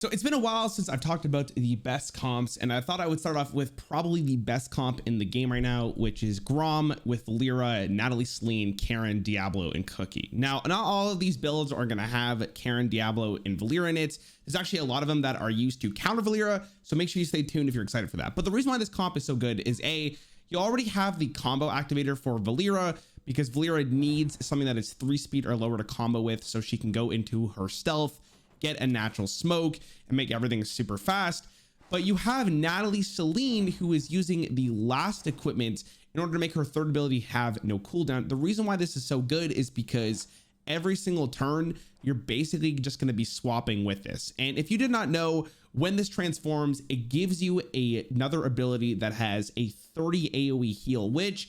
So it's been a while since I've talked about the best comps, and I thought I would start off with probably the best comp in the game right now, which is Grom with Valeera, Natalie, Celine, Karen, Diablo, and Cookie. Now, not all of these builds are going to have Karen, Diablo, and Valeera in it. There's actually a lot of them that are used to counter Valeera, so make sure you stay tuned if you're excited for that. But the reason why this comp is so good is A, you already have the combo activator for Valeera, because Valeera needs something that is 3 speed or lower to combo with, so she can go into her stealth, get a natural smoke, and make everything super fast. But you have Natalie Celine, who is using the last equipment in order to make her third ability have no cooldown. The reason why this is so good is because every single turn, you're basically just going to be swapping with this. And if you did not know, when this transforms, it gives you another ability that has a 30 AoE heal, which,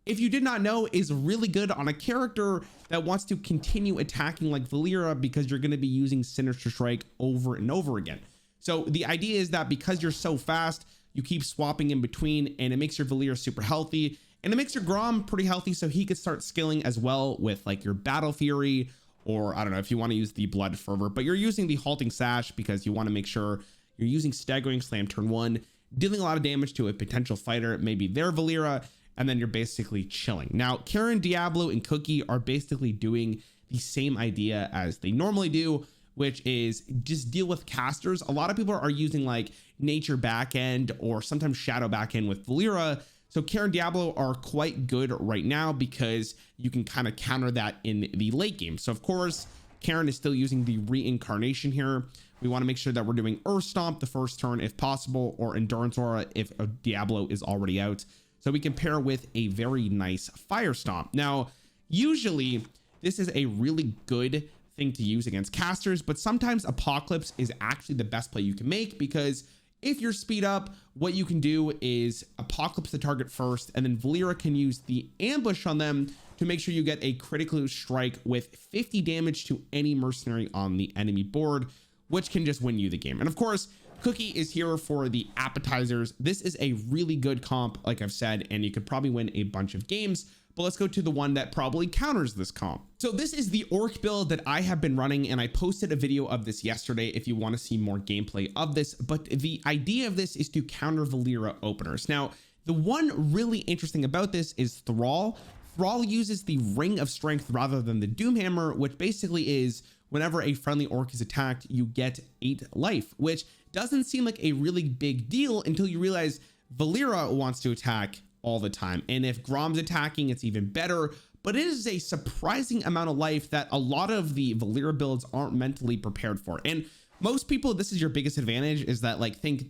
if you did not know, is really good on a character that wants to continue attacking like Valeera, because you're going to be using Sinister Strike over and over again. So the idea is that because you're so fast, you keep swapping in between, and it makes your Valeera super healthy, and it makes your Grom pretty healthy, so he could start skilling as well with like your Battle Fury, or I don't know if you want to use the Blood Fervor, but you're using the Halting Sash because you want to make sure you're using Staggering Slam turn 1, dealing a lot of damage to a potential fighter, maybe their Valeera, and then you're basically chilling. Now, Karen, Diablo, and Cookie are basically doing the same idea as they normally do, which is just deal with casters. A lot of people are using like Nature Backend or sometimes Shadow Backend with Valeera. So Karen, Diablo are quite good right now because you can kind of counter that in the late game. So of course, Karen is still using the reincarnation here. We want to make sure that we're doing Earth Stomp the first turn if possible, or Endurance Aura if a Diablo is already out. So we can pair with a very nice Fire Stomp. Now, usually this is a really good thing to use against casters, but sometimes Apocalypse is actually the best play you can make, because if you're speed up, what you can do is Apocalypse the target first, and then Valeera can use the ambush on them to make sure you get a critical strike with 50 damage to any mercenary on the enemy board, which can just win you the game. And of course, Cookie is here for the appetizers. This is a really good comp, like I've said, and you could probably win a bunch of games, but let's go to the one that probably counters this comp. So this is the Orc build that I have been running, and I posted a video of this yesterday if you want to see more gameplay of this, but the idea of this is to counter Valeera openers. Now, the one really interesting about this is Thrall. Thrall uses the Ring of Strength rather than the Doomhammer, which basically is whenever a friendly orc is attacked, you get 8 life, which doesn't seem like a really big deal until you realize Valeera wants to attack all the time. And if Grom's attacking, it's even better, but it is a surprising amount of life that a lot of the Valeera builds aren't mentally prepared for. And most people, this is your biggest advantage, is that like think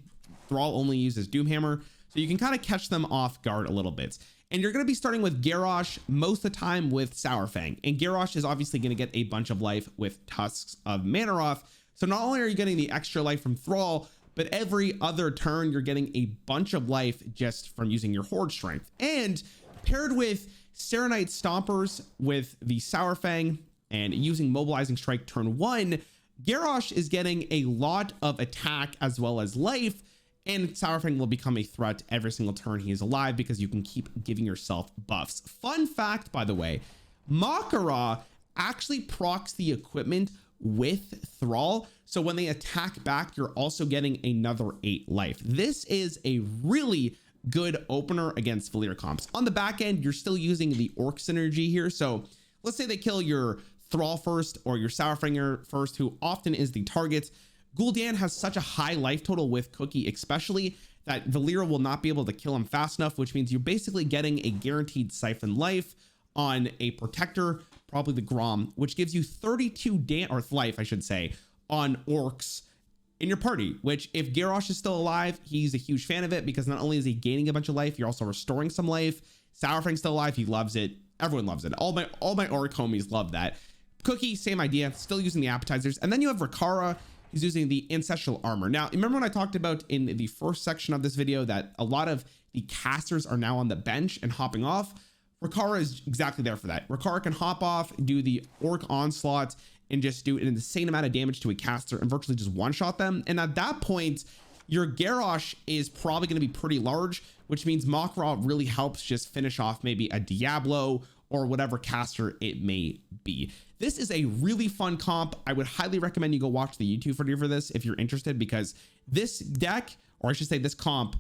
Thrall only uses Doomhammer, so you can kind of catch them off guard a little bit. And you're going to be starting with Garrosh most of the time with Sourfang. And Garrosh is obviously going to get a bunch of life with Tusks of Manaroth. So not only are you getting the extra life from Thrall, but every other turn you're getting a bunch of life just from using your Horde Strength. And paired with Serenite Stompers with the Sourfang and using Mobilizing Strike turn 1, Garrosh is getting a lot of attack as well as life, and Sourfang will become a threat every single turn he is alive because you can keep giving yourself buffs. Fun fact, by the way, Makara actually procs the equipment with Thrall, so when they attack back, you're also getting another 8 life. This is a really good opener against Valeera comps. On the back end, you're still using the Orc synergy here, so let's say they kill your Thrall first or your Sourfanger first, who often is the target. Gul'dan has such a high life total with Cookie especially that Valeera will not be able to kill him fast enough, which means you're basically getting a guaranteed siphon life on a protector, probably the Grom, which gives you 32 life, I should say, on orcs in your party, which if Garrosh is still alive, he's a huge fan of it because not only is he gaining a bunch of life, you're also restoring some life. Sourfang's still alive, he loves it. Everyone loves it. All my orc homies love that. Cookie, same idea, still using the appetizers. And then you have Rarran, who's using the ancestral armor. Now, remember when I talked about in the first section of this video that a lot of the casters are now on the bench and hopping off? Rarran is exactly there for that. Rarran can hop off, do the orc onslaught, and just do an insane amount of damage to a caster and virtually just one-shot them. And at that point, your Garrosh is probably going to be pretty large, which means Makara really helps just finish off maybe a Diablo or whatever caster it may be. This is a really fun comp. I would highly recommend you go watch the YouTube video for this if you're interested, because this deck, or I should say this comp,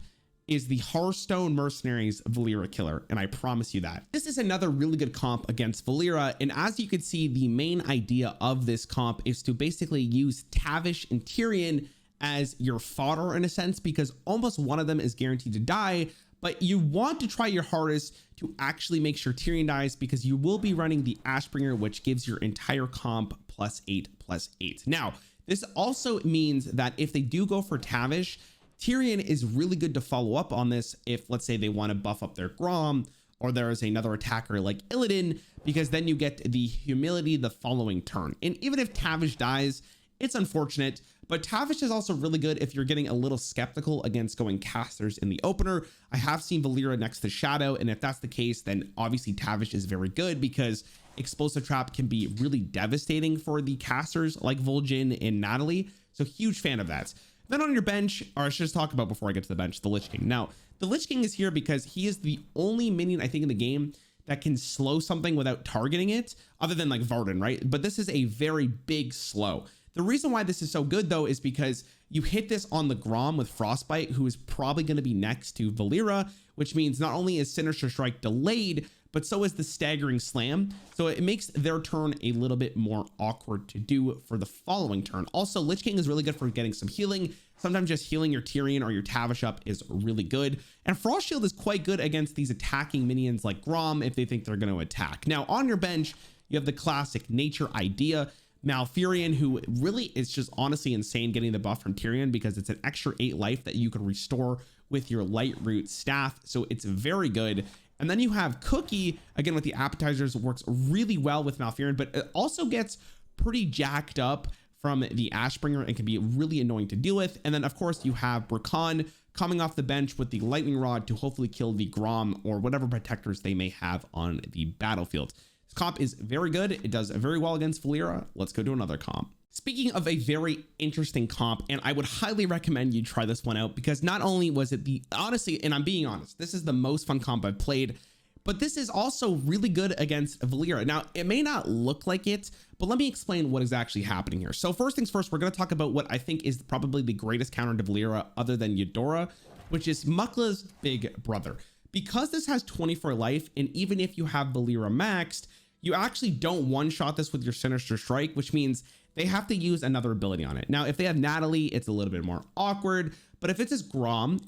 is the Hearthstone Mercenaries Valeera Killer, and I promise you that. This is another really good comp against Valeera, and as you can see, the main idea of this comp is to basically use Tavish and Tyrion as your fodder in a sense, because almost one of them is guaranteed to die, but you want to try your hardest to actually make sure Tyrion dies, because you will be running the Ashbringer, which gives your entire comp +8/+8. Now, this also means that if they do go for Tavish, Tyrion is really good to follow up on this if, let's say, they want to buff up their Grom, or there is another attacker like Illidan, because then you get the humility the following turn. And even if Tavish dies, it's unfortunate, but Tavish is also really good if you're getting a little skeptical against going casters in the opener. I have seen Valeera next to Shadow, and if that's the case, then obviously Tavish is very good, because Explosive Trap can be really devastating for the casters like Vol'jin and Natalie. So huge fan of that. Then on your bench, or I should just talk about before I get to the bench, the Lich King. Now, the Lich King is here because he is the only minion, I think, in the game that can slow something without targeting it, other than like Varden, right? But this is a very big slow. The reason why this is so good, though, is because you hit this on the Grom with Frostbite, who is probably going to be next to Valeera, which means not only is Sinister Strike delayed, but so is the Staggering Slam. So it makes their turn a little bit more awkward to do for the following turn. Also, Lich King is really good for getting some healing. Sometimes just healing your Tyrion or your Tavish up is really good. And Frost Shield is quite good against these attacking minions like Grom if they think they're going to attack. Now, on your bench, you have the classic Nature Idea, Malfurion, who really is just honestly insane getting the buff from Tyrion, because it's an extra 8 life that you can restore with your Light Root staff. So it's very good. And then you have Cookie, again, with the appetizers, works really well with Malfurion, but it also gets pretty jacked up from the Ashbringer and can be really annoying to deal with. And then, of course, you have Rakan coming off the bench with the Lightning Rod to hopefully kill the Grom or whatever protectors they may have on the battlefield. This comp is very good. It does very well against Valeera. Let's go to another comp. Speaking of a very interesting comp, and I would highly recommend you try this one out, because not only was it honestly, and I'm being honest, this is the most fun comp I've played, but this is also really good against Valeera. Now, it may not look like it, but let me explain what is actually happening here. So first things first, we're going to talk about what I think is probably the greatest counter to Valeera other than Eudora, which is Mukla's big brother. Because this has 24 life, and even if you have Valeera maxed, you actually don't one-shot this with your Sinister Strike, which means they have to use another ability on it. Now, if they have Natalie, it's a little bit more awkward, but if it's just Grom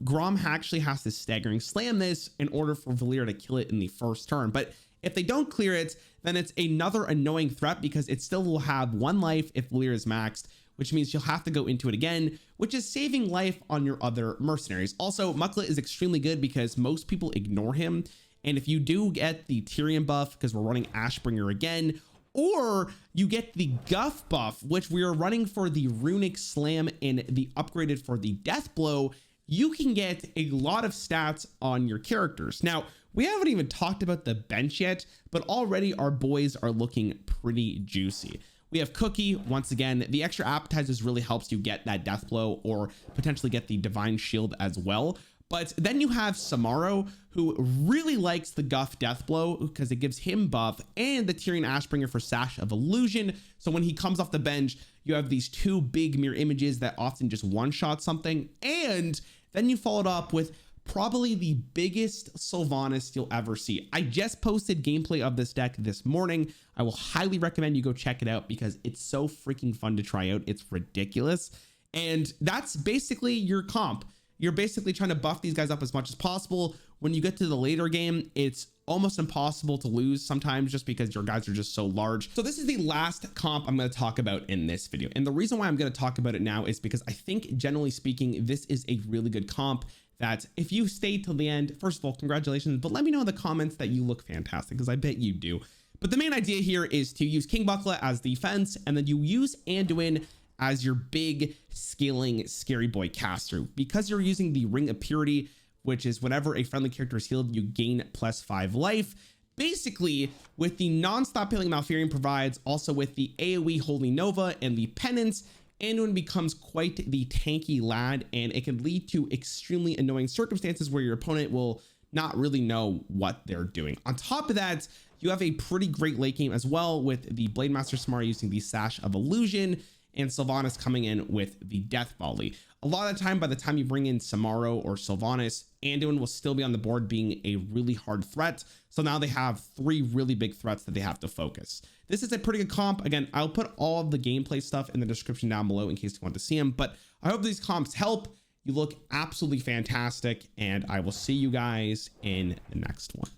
actually has to Staggering Slam this in order for Valeera to kill it in the first turn. But if they don't clear it, then it's another annoying threat, because it still will have 1 life if Valeera is maxed, which means you'll have to go into it again, which is saving life on your other mercenaries. Also, Mukla is extremely good because most people ignore him. And if you do get the Tyrion buff, because we're running Ashbringer again, or you get the Guff buff, which we are running for the Runic Slam and the upgraded for the Death Blow, you can get a lot of stats on your characters. Now, we haven't even talked about the bench yet, but already our boys are looking pretty juicy. We have Cookie. Once again, the extra appetizers really helps you get that Death Blow or potentially get the Divine Shield as well. But then you have Samaro, who really likes the Guff Death Blow because it gives him buff, and the Tyrion Ashbringer for Sash of Illusion. So when he comes off the bench, you have these 2 big mirror images that often just one-shot something. And then you followed up with probably the biggest Sylvanas you'll ever see. I just posted gameplay of this deck this morning. I will highly recommend you go check it out because it's so freaking fun to try out. It's ridiculous. And that's basically your comp. You're basically trying to buff these guys up as much as possible. When you get to the later game, it's almost impossible to lose sometimes just because your guys are just so large. So this is the last comp I'm going to talk about in this video. And the reason why I'm going to talk about it now is because I think, generally speaking, this is a really good comp that if you stayed till the end, first of all, congratulations, but let me know in the comments that you look fantastic, because I bet you do. But the main idea here is to use King Buckla as defense, and then you use Anduin as your big scaling scary boy caster. Because you're using the Ring of Purity, which is whenever a friendly character is healed, you gain +5 life. Basically, with the non-stop healing Malfurion provides, also with the AoE Holy Nova and the Penance, Anduin becomes quite the tanky lad, and it can lead to extremely annoying circumstances where your opponent will not really know what they're doing. On top of that, you have a pretty great late game as well, with the Blade Master Samara using the Sash of Illusion and Sylvanas coming in with the Death Volley. A lot of the time, by the time you bring in Samaro or Sylvanas, Anduin will still be on the board being a really hard threat. So now they have 3 really big threats that they have to focus. This is a pretty good comp. Again, I'll put all of the gameplay stuff in the description down below in case you want to see them, but I hope these comps help. You look absolutely fantastic, and I will see you guys in the next one.